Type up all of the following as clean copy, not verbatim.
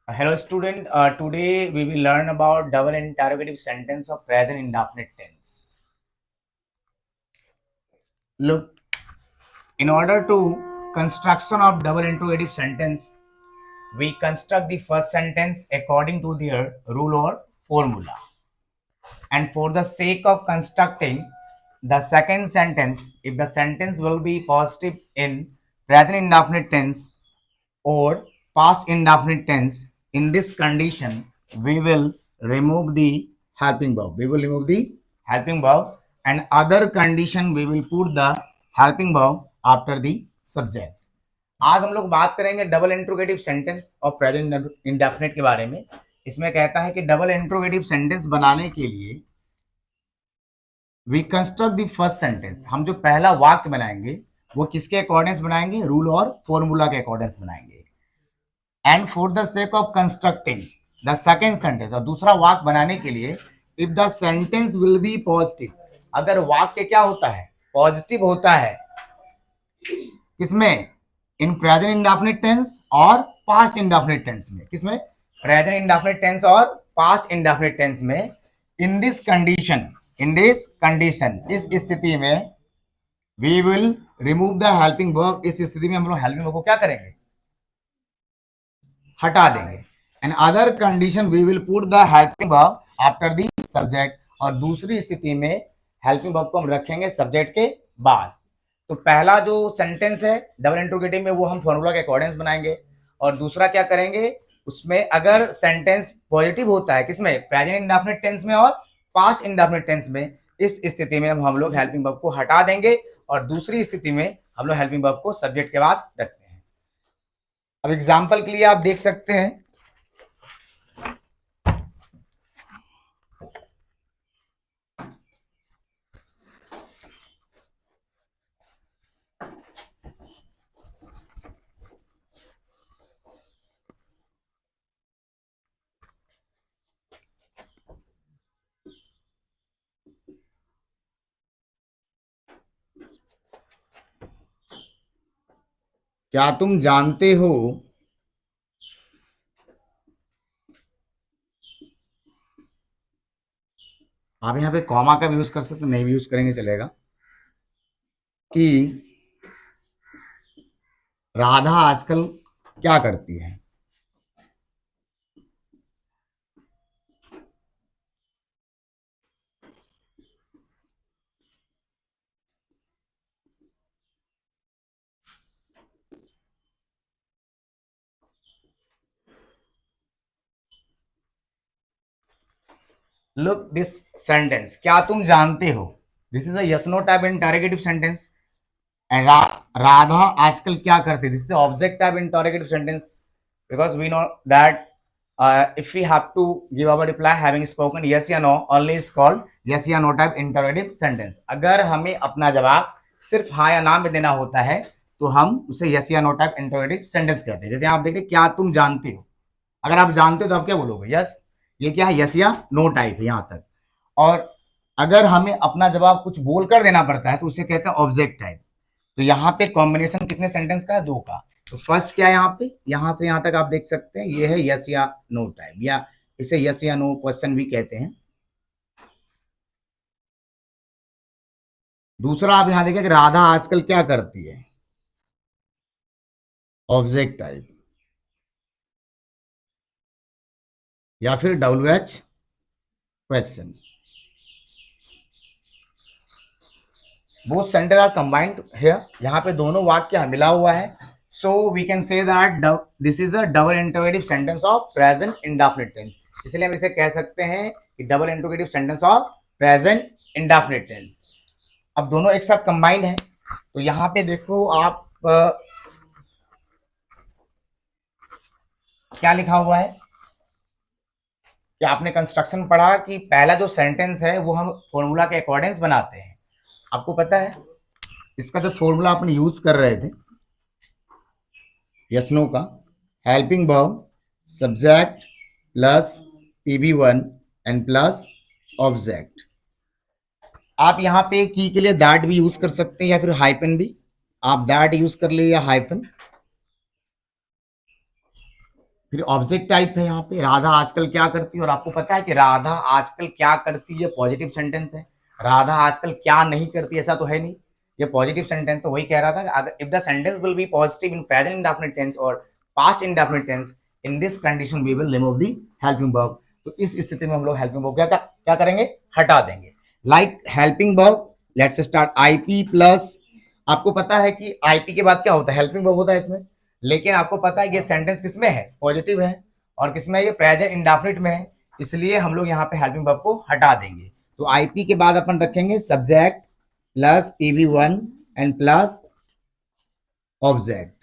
Hello student, today we will learn about double interrogative sentence of present indefinite tense. Look, in order to construction of double interrogative sentence, we construct the first sentence according to their rule or formula. And for the sake of constructing the second sentence, if the sentence will be positive in present indefinite tense or past indefinite tense, in this condition we will remove the helping verb. And other condition we will put the helping verb after the subject. आज हम लोग बात करेंगे double interrogative sentence और present indefinite के बारे में. इसमें कहता है कि डबल इंट्रोगेटिव सेंटेंस बनाने के लिए we construct the first sentence. हम जो पहला वाक्य बनाएंगे वो किसके अकॉर्डिंग्स बनाएंगे? रूल और फॉर्मूला के अकॉर्डिंग्स बनाएंगे. And for the sake of constructing the second sentence, और दूसरा वाक्य बनाने के लिए if the sentence will be positive, अगर वाक्य क्या होता है? पॉजिटिव होता है. किसमें? इन प्रेजेंट इंडेफिनिट टेंस और पास्ट इंडेफिनिट टेंस में. किसमें? प्रेजेंट इंडेफिनिट टेंस और पास्ट इंडेफिनिट टेंस में. इन दिस कंडीशन, इस स्थिति में we will remove the helping verb. इस स्थिति में हम लोग हेल्पिंग वर्ब को क्या करेंगे? हटा देंगे. And other condition we will put the helping verb after the subject. और दूसरी स्थिति में हेल्पिंग वर्ब को हम रखेंगे सब्जेक्ट के बाद. तो पहला जो सेंटेंस है डबल इंट्रोगेटिव में वो हम फॉर्मूला के अकॉर्डिंग्स बनाएंगे. और दूसरा क्या करेंगे? उसमें अगर सेंटेंस पॉजिटिव होता है, किसमें? प्रेजेंट इंडेफिनिट टेंस में और पास्ट इंडेफिनिट टेंस में. इस स्थिति में हम लोग हेल्पिंग वर्ब को हटा देंगे और दूसरी स्थिति में हम लोग हेल्पिंग वर्ब को सब्जेक्ट के बाद रखते हैं. अब एग्जाम्पल के लिए आप देख सकते हैं. क्या तुम जानते हो? आप यहाँ पे कॉमा का भी यूज कर सकते, नहीं भी यूज करेंगे चलेगा. कि राधा आजकल क्या करती है? लुक दिस सेंटेंस, क्या तुम जानते हो. This is a yes no type interrogative sentence. And Radha आजकल क्या करती है? This is object type interrogative sentence. Because we know that if we have to give our reply having spoken yes या no only is called yes या no type interrogative sentence. अगर हमें अपना जवाब सिर्फ हाँ या ना में देना होता है तो हम उसे yes या no type interrogative sentence कहते हैं. जैसे आप देख रहे क्या तुम जानते हो, अगर आप जानते हो तो आप क्या बोलोगे? यस. ये क्या है? यस या नो टाइप है यहां तक. और अगर हमें अपना जवाब कुछ बोलकर देना पड़ता है तो उसे कहते हैं ऑब्जेक्ट टाइप. तो यहाँ पे कॉम्बिनेशन कितने सेंटेंस का है? दो का. तो फर्स्ट क्या है यहाँ पे? यहां से यहां तक आप देख सकते हैं ये है यस या नो टाइप, या इसे यस या नो क्वेश्चन भी कहते हैं. दूसरा आप यहां देखिए कि राधा आजकल क्या करती है? Object type. या फिर WH question. Both sentence are combined here. यहाँ पे दोनों वाक्य मिला हुआ है. So we can say that this is a double interrogative sentence of present indefinite tense. इसलिए हम इसे कह सकते हैं कि double interrogative sentence of present indefinite tense. अब दोनों एक साथ कंबाइंड है. तो यहाँ पे देखो आप क्या लिखा हुआ है कि आपने कंस्ट्रक्शन पढ़ा कि पहला जो सेंटेंस है वो हम फॉर्मूला के अकॉर्डिंग्स बनाते हैं. आपको पता है इसका जो फॉर्मूला अपन यूज कर रहे थे यस नो का, helping verb subject plus PB1 and plus object. आप यहाँ पे की के लिए दैट भी यूज कर सकते हैं या फिर हाइपन भी. आप दैट यूज कर लिए या हाइपन. फिर ऑब्जेक्ट टाइप है यहाँ पे, राधा आजकल क्या करती है, और आपको पता है कि राधा आजकल क्या करती है पॉजिटिव सेंटेंस है, राधा आजकल क्या नहीं करती ऐसा तो है नहीं, ये पॉजिटिव सेंटेंस। तो वही कह रहा था, अगर if the sentence will be positive in present indefinite tense और past indefinite tense, in this condition we will remove the helping verb. तो इस स्थिति में हम लोग हेल्पिंग वर्ब क्या करेंगे, हटा देंगे। Like helping verb, let's start IP plus, आपको पता है कि आईपी के बाद क्या होता है, हेल्पिंग वर्ब होता है इसमें, लेकिन आपको पता है ये सेंटेंस किसमें है, पॉजिटिव है, और किसमें, ये प्रेजेंट इंडेफिनिट में है, इसलिए हम लोग यहाँ पे हेल्पिंग वर्ब को हटा देंगे। तो आईपी के बाद अपन रखेंगे subject plus pv1 and plus object.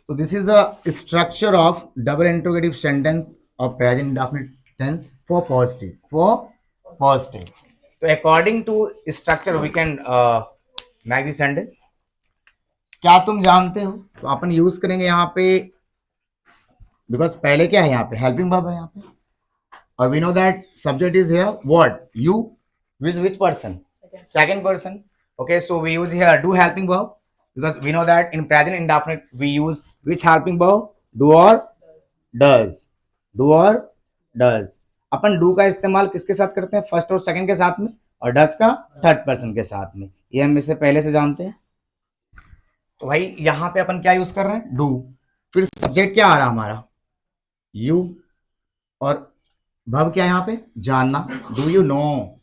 तो this is a structure of double interrogative sentence of present indefinite tense for positive. तो according to structure we can make the sentence. क्या तुम जानते हो, तो अपन यूज करेंगे यहाँ पे, बिकॉज पहले क्या है यहाँ पे, हेल्पिंग वर्ब है यहाँ पे, और we know that subject is here what, you, which person, second person, okay, so we use here do helping verb, because we know that in present indefinite we use which helping verb, do or does, do or does। Upon do का इस्तेमाल किसके साथ करते हैं, first और second के साथ में, और does का थर्ड पर्सन के साथ में, ये हम इससे पहले से जानते हैं। तो भाई यहां पे अपन क्या यूज कर रहे हैं, डू, फिर सब्जेक्ट क्या आ रहा हमारा, यू, और verb क्या है यहाँ पे, जानना, डू यू नो।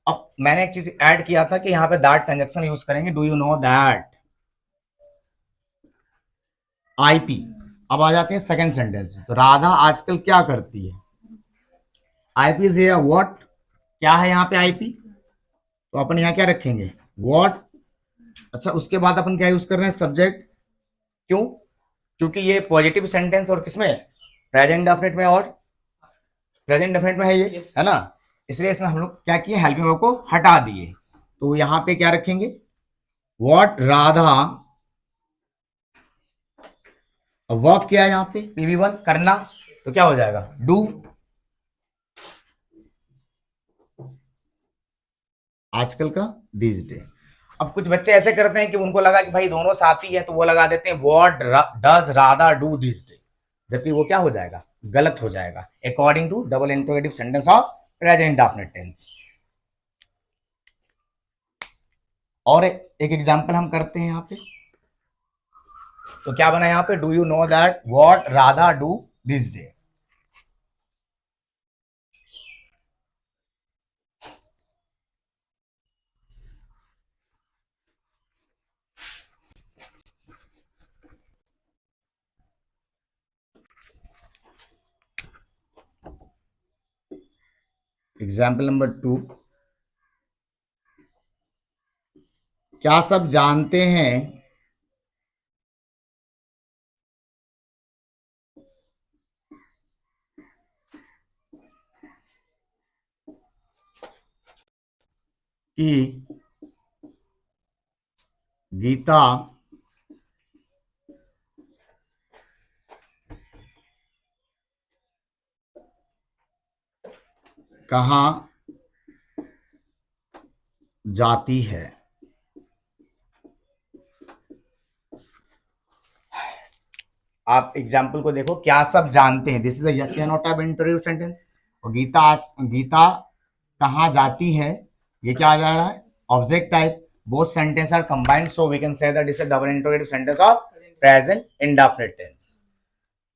अब मैंने एक चीज ऐड किया था कि यहाँ पे दैट कंजक्शन यूज करेंगे, do you know that, IP. अब आ जाते हैं सेकंड सेंटेंस, तो राधा आजकल क्या करती है, आईपी इज हियर व्हाट, क्या है यहाँ पे आईपी, तो अपन यहाँ क्या रखेंगे, व्हाट। अच्छा, उसके बाद अपन क्या यूज कर रहे हैं, सब्जेक्ट, क्यों, क्योंकि ये पॉजिटिव सेंटेंस और किसमें, प्रेजेंट इंडेफिनिट में, और प्रेजेंट इंडेफिनिट में है ये, है ना, इसलिए इसमें हम लोग क्या किए, हेल्पिंग वर्ब को हटा दिए। तो यहाँ पे क्या रखेंगे, व्हाट राधा, वर्ब क्या है यहाँ पे, pv1 करना, तो क्या हो जाएगा, डू, आजकल का, दिस डे। अब कुछ बच्चे ऐसे करते हैं कि उनको लगा कि भाई दोनों साथी है, तो वो लगा देते हैं what does Radha do this day, जबकि वो क्या हो जाएगा, गलत हो जाएगा, according to double interrogative sentence of present indefinite tense. और एक एग्जांपल हम करते हैं यहाँ पे, तो क्या बना यहाँ पे, do you know that what Radha do this day. Example number 2, क्या सब जानते हैं कि गीता कहाँ जाती है। आप एग्जाम्पल को देखो, क्या सब जानते हैं, दिस इज यस या नो टाइप इंटरव्यू सेंटेंस, और गीता कहाँ जाती है, ये क्या आ जा रहा है, object type, both sentence are combined, so we can say that this is double interrogative sentence of present indefinite tense.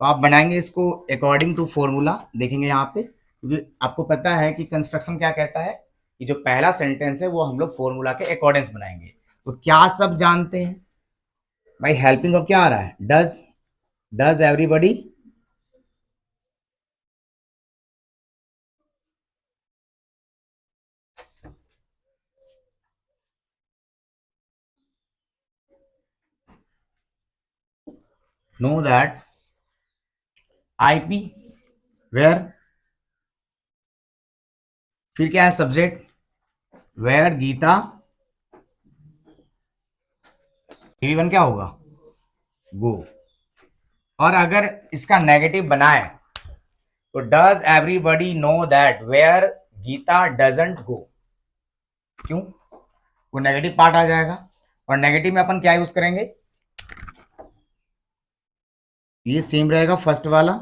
तो आप बनाएंगे इसको अकॉर्डिंग टू फॉर्मूला, देखेंगे यहाँ पे, क्योंकि आपको पता है कि कंस्ट्रक्शन क्या कहता है, कि जो पहला सेंटेंस है वो हम लोग फॉर्मूला के अकॉर्डिंग बनाएंगे। तो क्या सब जानते हैं, भाई हेल्पिंग ऑफ क्या आ रहा है, does everybody, know that, IP where, फिर क्या है सब्जेक्ट, वेयर गीता, वन क्या होगा, गो। और अगर इसका नेगेटिव बनाए, तो does everybody know that where Gita doesn't go, क्यों, वो नेगेटिव पार्ट आ जाएगा, और नेगेटिव में अपन क्या यूज करेंगे, ये सेम रहेगा फर्स्ट वाला।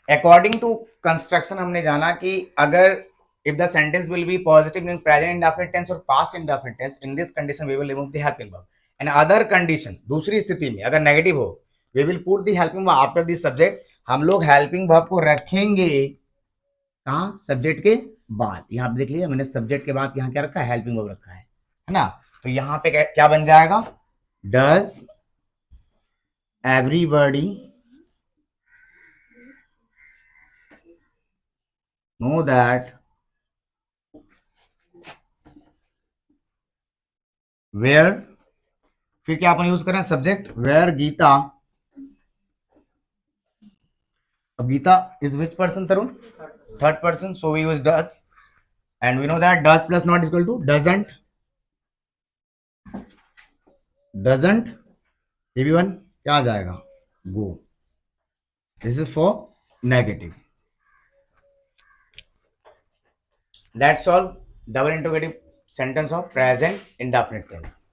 अकॉर्डिंग टू कंस्ट्रक्शन हमने जाना कि अगर if the sentence will be positive in present indefinite tense or past indefinite tense, in this condition we will remove the helping verb. And other condition, दूसरी स्थिति में अगर नेगेटिव हो, we will put the helping verb after the subject. हम लोग helping verb को रखेंगे कहाँ, सब्जेक्ट के बाद। यहाँ पे देख लिया मैंने, सब्जेक्ट के बाद यहाँ क्या रखा है, हेल्पिंग वर्ब रखा है ना। तो यहाँ पे क्या बन जाएगा, does everybody know that where, फिर क्या अपन यूज कर रहे हैं, सब्जेक्ट, वेयर गीता। अब गीता इज विच पर्सन तरुण, third person, so we use does and we know that does plus not equal to doesn't. Doesn't everyone क्या आ जाएगा, go. This is for negative. That's all, double interrogative sentence of present indefinite tense.